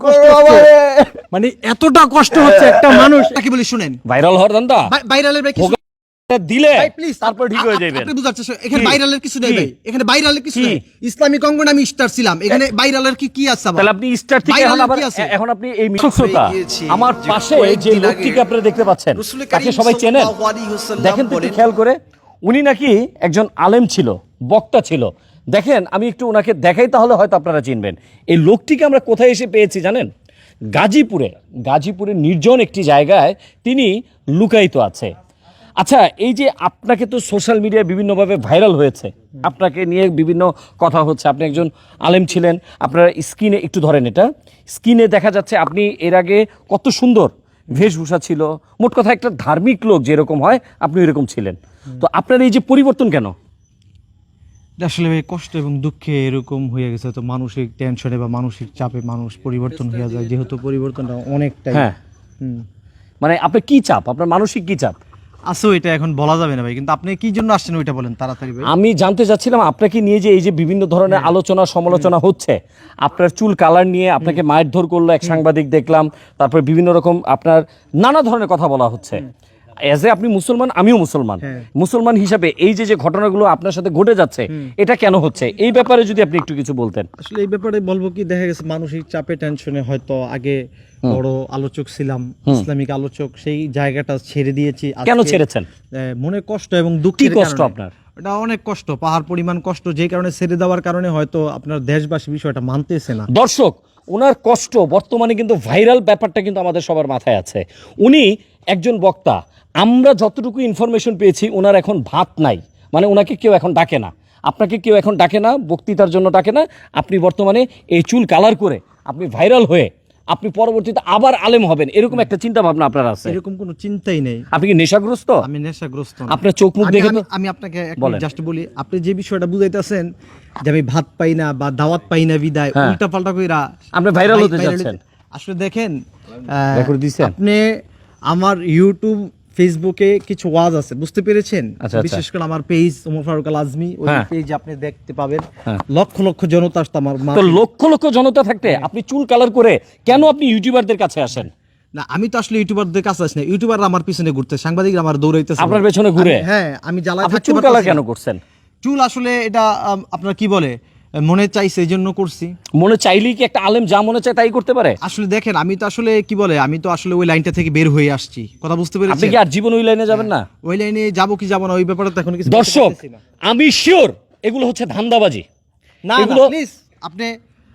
কষ্ট হচ্ছে, মানে এতটা কষ্ট হচ্ছে একটা মানুষ। কি বলি শুনেন, ভাইরাল হওয়ার ধান্দা ভাইরালের ভাই কিছু দিলে ভাই প্লিজ তারপর ঠিক হয়ে যাবে। আপনি বুঝাচ্ছেন এখানে ভাইরালের কিছু নেই ভাই, এখানে ভাইরালের কিছু নেই। ইসলামিক অঙ্গনে আমি স্টার ছিলাম, এখানে ভাইরালের কি আছে আবার? তাহলে আপনি স্টার থেকে এখন আপনি এই শ্রোতা আমার পাশে যে লোকটিকে আপনারা দেখতে পাচ্ছেন তাকে সবাই চেনেন। দেখেন তো খেয়াল করে, উনি নাকি একজন আলেম ছিল, বক্তা ছিল। দেখেন আমি একটু ওনাকে দেখাই, তাহলে হয়তো আপনারা চিনবেন। এই লোকটিকে আমরা কোথায় এসে পেয়েছি জানেন? গাজীপুরে নির্জন একটি জায়গায় তিনি লুকায়িত আছে। আচ্ছা, এই যে আপনাকে তো সোশ্যাল মিডিয়ায় বিভিন্নভাবে ভাইরাল হয়েছে, আপনাকে নিয়ে বিভিন্ন কথা হচ্ছে, আপনি একজন আলেম ছিলেন। আপনারা স্ক্রিনে একটু ধরেন, এটা স্ক্রিনে দেখা যাচ্ছে আপনি এর আগে কত সুন্দর বেশভূষা ছিল, মোট কথা একটা ধার্মিক লোক যেরকম হয় আপনি এরকম ছিলেন। তো আপনার এই যে পরিবর্তন কেন? আসলে ভাই কষ্ট এবং দুঃখে এরকম হয়ে গেছে, তো মানসিক টেনশনে বা মানসিক চাপে মানুষ পরিবর্তন হয়ে যায়, যেহেতু পরিবর্তনটা অনেকটাই। হ্যাঁ, মানে আপনার কি চাপ, আপনার মানসিক কি চাপ আসো? এটা এখন বলা যাবে না ভাই, কিন্তু আপনি কি জন্য আসছেন ওইটা বলেন তাড়াতাড়ি ভাই। আমি জানতে চাচ্ছিলাম আপনাকে নিয়ে যে এই যে বিভিন্ন ধরনের আলোচনা সমালোচনা হচ্ছে, আপনার চুল কালার নিয়ে আপনাকে মারধর করলো এক সাংবাদিক দেখলাম, তারপর বিভিন্ন রকম আপনার নানা ধরনের কথা বলা হচ্ছে। এজ এ আপনি মুসলমান, আমিও মুসলমান হিসাবে এই যে ঘটনাগুলো আপনার সাথে ঘটে যাচ্ছে, এটা কেন হচ্ছে, এই ব্যাপারে যদি আপনি একটু কিছু বলতেন। আসলে এই ব্যাপারে বলবো কি, দেখা গেছে মানসিক চাপে টেনশনে হয়তো আগে বড় আলোচক ছিলাম, ইসলামিক আলোচক, সেই জায়গাটা ছেড়ে দিয়েছি। কেন ছেড়েছেন? মনে কষ্ট এবং দুঃখের কষ্ট কারণে। আপনার? এটা অনেক কষ্ট, পাহাড় পরিমাণ কষ্ট, যে কারণে ছেড়ে দেওয়ার কারণে হয়তো আপনার দেশবাসী বিষয়টা মানতেছে না। দর্শক, ওনার কষ্ট বর্তমানে কিন্তু ভাইরাল ব্যাপারটা কিন্তু আমাদের সবার মাথায় আছে। উনি একজন বক্তা, আমরা যতটুকু ইনফরমেশন পেয়েছি ওনার এখন ভাত নাই, মানে ওনাকে কেউ এখন ডাকে না, আপনাকে কেউ এখন ডাকে না, বক্তৃতার জন্য ডাকে না। আপনি বর্তমানে এই চুল কালার করে আপনি ভাইরাল হয়ে আপনি পরবর্তীতে আবার আলেম হবেন, এরকম একটা চিন্তা ভাবনা আপনার আছে? এরকম কোনো চিন্তাই নেই। আপনি কি নেশাগ্রস্ত? আমি নেশাগ্রস্ত না। আপনার চোখ মুখ দেখে আমি আপনাকে জাস্ট বলি, আপনি যে বিষয়টা বুঝাইতেছেন যে আমি ভাত পাই না বা দাওয়াত পাই না বিদায় উল্টা পাল্টা কইরা আপনি ভাইরাল হতে যাচ্ছেন। আসলে দেখেন, আপনি আমার ইউটিউব ফেসবুকে কিছু ওয়াজ আছে, বুঝতে পেরেছেন? বিশেষ করে আমার পেজ ওমর ফারুক আল আজমি, ওই পেজ আপনি দেখতে পাবেন, লক্ষ লক্ষ জনতা আসতো আমার। তো লক্ষ লক্ষ জনতা থাকতে আপনি চুল কালার করে কেন আপনি ইউটিউবারদের কাছে আসেন? না, আমি তো আসলে ইউটিউবারদের কাছে আসি না, ইউটিউবাররা আমার পিছনে ঘুরতে, সাংবাদিকরা আমার দৌড়াইতেছে আপনার পেছনে ঘুরে। হ্যাঁ, আমি জ্বালায় থাকতে চুল কালার কেন করছেন? চুল আসলে এটা আপনার কি বলে, মনে চাইছে এই জন্য করছি। মনে চাইলেই কি একটা আলেম যা মনে চায় তাই করতে পারে? আসলে দেখেন, আমি তো আসলে কি বলে, আমি তো আসলে ওই লাইনটা থেকে বের হয়ে আসছি, কথা বুঝতে পেরেছেন? আপনি কি আর জীবন ওই লাইনে যাবেন না? ওই লাইনে যাবো কি যাবো না ওই ব্যাপারে তো এখন কিছু। দর্শক, আমি শিওর এগুলো হচ্ছে ধান্দাবাজি। না প্লিজ,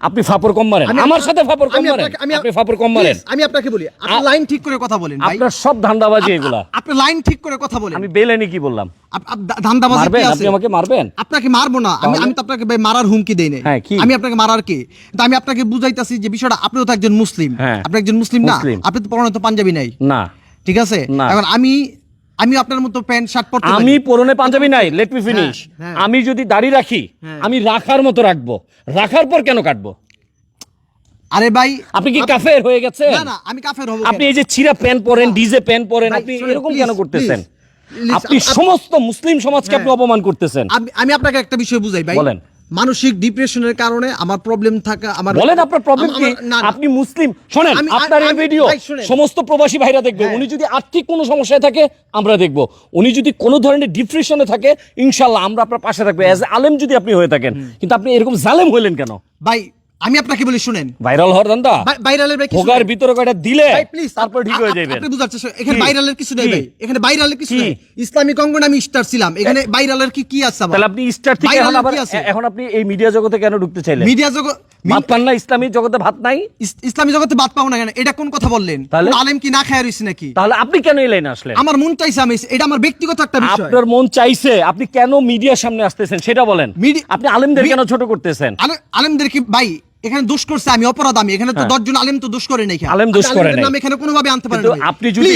আপনি ফাপড় কম মারেন, আমার সাথে ফাপড় কম মারেন, আপনি ফাপড় কম মারেন। আমি আপনাকে বলি, আপনি লাইন ঠিক করে কথা বলেন ভাই। আপনার সব ধান্দাবাজি এগুলা। আপনি লাইন ঠিক করে কথা বলেন। আমি বেলেনি কি বললাম? ধান্দাবাজি কি আছে? আপনি আমাকে মারবেন? আপনাকে মারবো না, আমি তো আপনাকে ভাই মারার হুমকি দেই নাই। আমি আপনাকে মারার কি? তো আমি আপনাকে বুঝাইতাছি যে বিষয়টা, আপনিও তো একজন মুসলিম, আপনি একজন মুসলিম না? আপনি তো পরনে তো পাঞ্জাবি নাই না, ঠিক আছে? এখন আমি আপনার মতো প্যান্ট শার্ট পরতে, আমি পরনে পাঞ্জাবি নাই, লেট মি ফিনিশ। আমি যদি দাড়ি রাখি, আমি রাখার মতো রাখবো, রাখার পর কেন কাটবো? আরে ভাই, আপনি কি কাফের হয়ে গেছেন? না, আমি কাফের হব? আপনি এই যে ছিঁড়া প্যান্ট পরেন, ডিজে প্যান্ট পরেন, আপনি এরকম কেন করতেছেন? আপনি সমস্ত মুসলিম সমাজকে আপনি অপমান করতেছেন। আমি আপনাকে একটা বিষয় বুঝাই ভাই, বলেন। মানসিক ডিপ্রেশনের কারণে আমার প্রবলেম থাকে। আমার বলেন আপনার প্রবলেম কি? আপনি মুসলিম, শুনেন আপনার এই ভিডিও সমস্ত প্রবাসী ভাইরা দেখবে। উনি যদি আর্থিক কোনো সমস্যায় থাকে আমরা দেখব, উনি যদি কোনো ধরনের ডিপ্রেশনে থাকে ইনশাআল্লাহ আমরা আপনার পাশে থাকবো, এজ আলেম যদি আপনি হয়ে থাকেন। কিন্তু আপনি এরকম জালেম হইলেন কেন ভাই? আমি আপনাকে বলি শুনেন, ভাইরাল হওয়ার ধান্দা, ভাইরালের ভাই ভোগার ভিতরে কয়টা দিলে তারপর ঠিক হয়ে যাবে। আপনি বুঝাচ্ছেন এখানে ভাইরালের কিছু নেই ভাই, এখানে ভাইরালের কিছু নেই। ইসলামিক অঙ্গনে আমি স্টার ছিলাম, এখানে ভাইরালের কি আছে আবার? তাহলে আপনি স্টার থেকে এখন আপনি এই মিডিয়া জগতে কেন ঢুকতে চাইলেন? মিডিয়া জগৎ ভাত পান না? ইসলামী জগতে ভাত নাই? ইসলামী জগতে ভাত পাবো না কেন? এটা কোন কথা বললেন? আলেম কি না খায় রইছে নাকি? তাহলে আপনি কেন এই লাইনে আসলেন? আমার মন চাইছে, আমি এটা আমার ব্যক্তিগত একটা বিষয়। আপনার মন চাইছে, আপনি কেন মিডিয়ার সামনে আসতেছেন সেটা বলেন। আপনি আলেমদের কেন ছোট করতেছেন? আলেমদের কি ভাই এখানে দোষ করছে? আমি অপরাধ, আমি এখানে তো 10 জন আলেম তো দোষ করে নাই। আলেম দোষ করে নাই, আমি এখানে কোনো ভাবে আনতে পারি না। আপনি যদি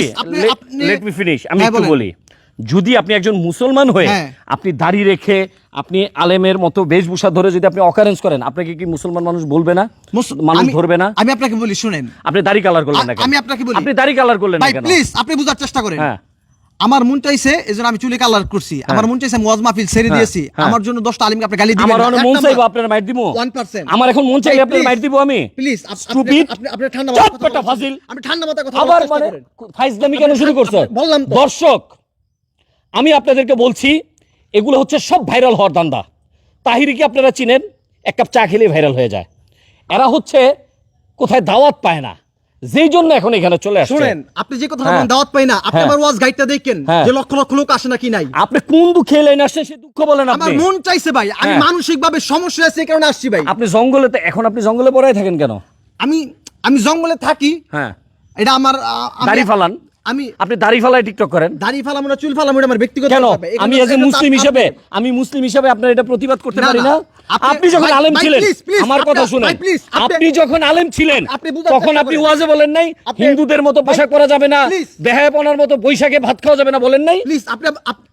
লেট মি ফিনিশ, আমি একটু বলি। যদি আপনি একজন মুসলমান হয়ে আপনি দাড়ি রেখে আপনি আলেমের মতো বেশভূষা ধরে যদি আপনি অকারেন্স করেন, আপনাকে কি মুসলমান মানুষ বলবে না? মানুষ ধরবে না? আমি আপনাকে বলি শুনেন, আপনি দাড়ি কালার করলেন না কেন? আমি আপনাকে বলি, আপনি দাড়ি কালার করলেন না কেন? প্লিজ আপনি বুঝার চেষ্টা করেন। আমার মন চাইছে এজন্য আমি চুলে কালার করছি, আমার মন চাইছে আমি ওয়াজ মাহফিল ছেড়ে দিয়েছি, আমার জন্য 10টা আলিমকে আপনি গালি দিবেন আমার না। মন চাইবো আপনার মাইর দিব 1%। আমার এখন মন চাইলে আপনার মাইর দিব আমি প্লিজ Stupid। আপনি ঠান্ডা চুপ মাথায় কথা বেটা বলছেন। ফাজিল। আমি ঠান্ডা মাথায় কথা আবার বলার চেষ্টা মানে করেন। ফাইজলামি কেন শুরু করছো? বললাম তো। দর্শক, আমি আপনাদেরকে বলছি এগুলো হচ্ছে সব ভাইরাল হওয়ার ধান্দা। তাহিরিকে আপনারা চিনেন, এক কাপ চা খেলে ভাইরাল হয়ে যায়। এরা হচ্ছে কোথায় দাওয়াত পায় না, যেই জন্য এখন এখানে চলে আসছে। শুনেন, আপনি যে কথা হ্যাঁ। বলেন দাওয়াত পাই না, আপনি হ্যাঁ। আমার ওয়াজ গাইডটা দেখেন হ্যাঁ। যে লক্ষ লক্ষ লোক আসে নাকি নাই। আপনি কোন দুঃখে এলেন আসছে সে দুঃখ বলেন আমার আপনি। মন চাইছে ভাই, আমি হ্যাঁ। মানসিক ভাবে সমস্যা আছে এই কারণে আসছি ভাই। আপনি জঙ্গলে এখন আপনি জঙ্গলে পড়াই থাকেন কেন? আমি জঙ্গলে থাকি, হ্যাঁ, এটা আমার দাড়ি ফালান, আমি আপনি দাড়ি ফালাই টিকটক করেন দাড়ি ফালাম না চুল ফালাম এটা আমার ব্যক্তিগত কেন? ব্যাপার। এখানে- আমি এজ এ এটা তো মুসলিম আপনি- হিসেবে আপনার এটা প্রতিবাদ করতে না, পারি না। না? আপনি- আপনি যখন ভাই, আলেম ভাই, ছিলেন, please, আমার কথা আপনি- শুনেন, ভাই, please, আপনি যখন আলেম ছিলেন আপনি বুঝার তখন চেষ্টা আপনি করেন। ওয়াজে বলেন নাই আপনি- হিন্দুদের মতো পোশাক পরা যাবে না, Please। দেহায়পনার মতো বৈশাখে ভাত খাওয়া যাবে না, বলেন নাই? প্লিজ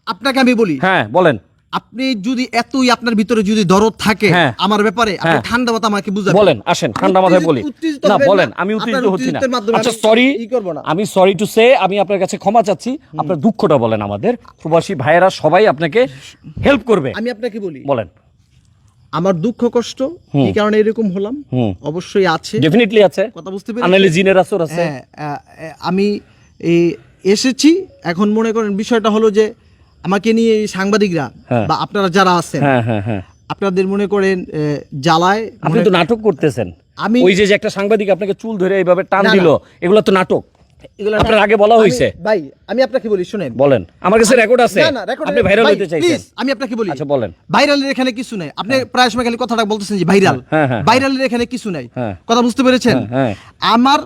আপনাকে আমি বলি, হ্যাঁ বলেন। আপনি যদি এতই আপনার ভিতরে যদি দরদ থাকে হ্যাঁ। আমার ব্যাপারে, আপনি হ্যাঁ। ঠান্ডা মাথা আমাকে বুঝাবেন। বলেন, আসেন ঠান্ডা মাথায় বলি। উত্তেজিত না হবেন বলেন, না। আমি উত্তেজিত আপনার হচ্ছি না। উত্তেজিতের মাধ্যমে আচ্ছা আমি সরি, ই করব না। আমি সরি টু সে, আমি আপনার কাছে ক্ষমা চাচ্ছি। আপনার দুঃখটা বলেন, আমাদের প্রবাসী ভাইয়েরা সবাই আপনাকে হেল্প করবে। আমি আপনাকে বলি, বলেন। আমার দুঃখ কষ্ট এই কারণে এরকম হলাম, অবশ্যই আছে, ডেফিনেটলি আছে, কথা বুঝতে পেরেছেন? আনালে জিনের আসর আছে। হ্যাঁ, আমি এই এসেছি, এখন মনে করেন বিষয়টা হলো যে আমাকে নিয়ে এই সাংবাদিকরা হ্যাঁ। বা আপনারা যারা আছেন, হ্যাঁ হ্যাঁ হ্যাঁ, আপনাদের মনে করেন জ্বালায় আপনি তো নাটক করতেছেন। আমি- ওই যে একটা সাংবাদিক আপনাকে চুল ধরে এইভাবে টান না, না। দিল, এগুলো তো নাটক। এগুলো আপনার আগে বলা হয়েছে। ভাই আমি আপনাকে বলি, শুনেন, বলেন, আমার কাছে রেকর্ড আছে, না, না, record আপনি ভাইরাল ভাই, হতে চাইছেন। please, আমি আপনাকে বলি, আচ্ছা বলেন। ভাইরালের এখানে কিছু নাই। আপনি প্রায় সময় খালি কথাটা বলতেছেন যে ভাইরাল, হ্যাঁ, হ্যাঁ, ভাইরালের এখানে কিছু নাই, হ্যাঁ। কথা বুঝতে পেরেছেন? হ্যাঁ। আমার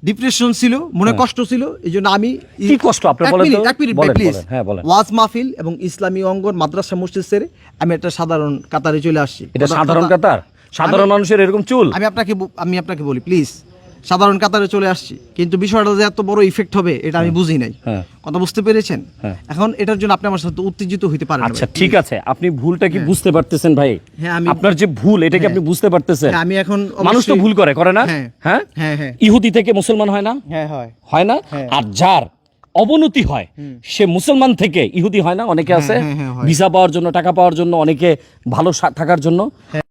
ডিপ্রেশন ছিল, মনে কষ্ট ছিল, এই জন্য আমি কি কষ্ট আপনি বলেন তো? এক মিনিট বলেন, প্লিজ। বলেন, হ্যাঁ, বলেন। ওয়াজ মাহফিল এবং ইসলামী অঙ্গন মাদ্রাসা মসজিদ ছেড়ে আমি একটা সাধারণ কাতারে চলে আসছি। এটা সাধারণ কাতার? সাধারণ মানুষের এরকম চুল? আমি আপনাকে বলি প্লিজ, সাধারণ কাতারে চলে আসছি, কিন্তু বিষয়টা যে এত বড় ইফেক্ট হবে এটা আমি বুঝি নাই, হ্যাঁ। কথা বুঝতে পেরেছেন? হ্যাঁ। এখন এটার জন্য আপনি আমার সাথে উত্তেজিত হইতে পারেন না আচ্ছা ভাই। ঠিক আছে, আপনি ভুলটা কি বুঝতে পারতেছেন ভাই? হ্যাঁ, আমি- আপনার যে ভুল এটা কি আপনি বুঝতে পারতেছেন? হ্যাঁ, আমি এখন মানুষ তো অবশ্যই- ভুল করে না? হ্যাঁ। হ্যাঁ হ্যাঁ, হ্যাঁ। ইহুদি থেকে মুসলমান হয় না? হ্যাঁ, হয়। হয় না? হ্যাঁ। আর যার অবনতি হয় সে মুসলমান থেকে ইহুদি হয় না? অনেকে আছে হ্যাঁ, হ্যাঁ, হয়। ভিসা পাওয়ার জন্য, টাকা পাওয়ার জন্য, অনেকে ভালো থাকার জন্য।